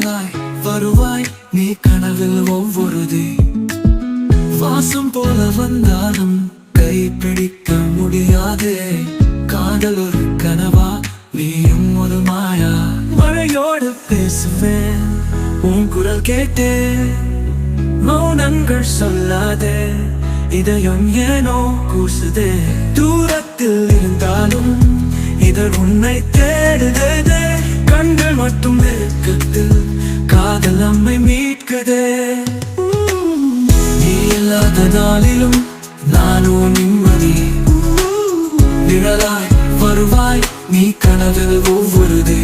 நிழலாய் வருவாய் நீ கனவில் ஒவ்வொருதே வாசம் போல வந்தாலும் கைப்பிடிக்க முடியாதே காதல் ஒரு கனவா நீயும் ஒரு மாயா மழையோடு பேசுவேன் உன் குரல் கேட்டே மௌனங்கள் சொல்லாதே இதயம் ஏனோ கூசுதே தூரத்தில் இருந்தாலும் இதழ் உன்னை தேடுதே கண்கள் மட்டும் நெருக்கத்தில் காதல் நம்மை மீட்குதே நீ இல்லாத நாளிலும் நானும் நிம்மதி நிழலாய் வருவாய் நீ கனவில் ஒவ்வொருதே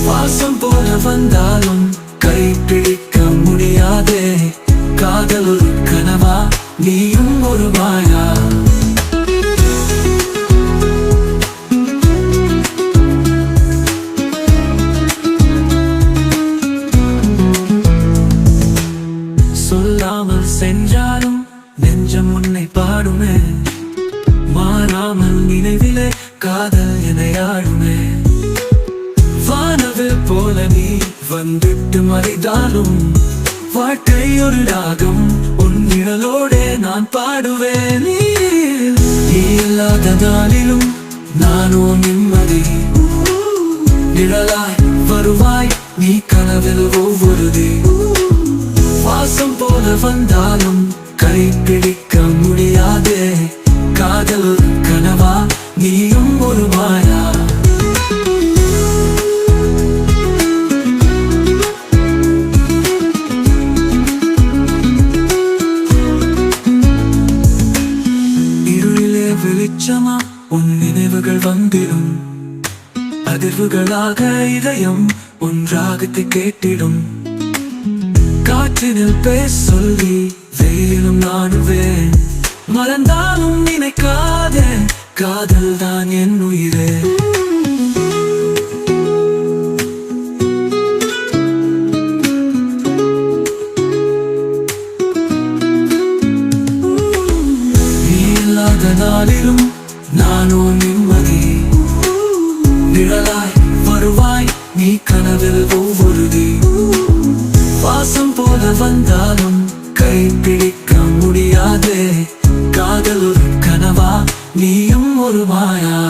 வாசம் போல வந்தாலும் கைப்பிடிக்க முடியாதே காதல் ஒரு கனவா நீயும் ஒரு மாயா சொல்லாமல் சென்றாலும் நெஞ்சம் உன்னை பாடுமே மாறாமல் நினைவிலே காதல் என்னை ஆடுமே வானவில் போல நீ வந்துட்டு மறைந்தாலும் வாழ்க்கை ஒரு ராகம் உன் நிழலோடே நான் பாடுவேன் நீ இல்லாத நாளிலும் நானும் நிம்மதி நிழலாய் வருவாய் நீ கனவில் ஒவ்வொருதே வாசம் போல வந்தாலும் கைப்பிடிக்க முடியாதே காதல் ஒரு கனவா நீயும் ஒரு மாயா இருளிலே வெளிச்சமா உன் நினைவுகள் வந்திடும் அதிர்வுகளாக இதயம் ஒன்றாகத்தை கேட்டிடும் காற்றினில் பேச சொல்லி வெயிலும் நாடுவேன் மறந்தாலும் நினைக்காதே காதல் தான் என் உயிரே நீ இல்லாத நாளிலும் நானும் நிம்மதி நிழலாய் வருவாய் நீ கனவில் ஒவ்வொருதே வாசம் போல வந்தாலும் கைப்பிடிக்க முடியாதே காதல் ஒரு கனவா நீயும் ஒரு மாயா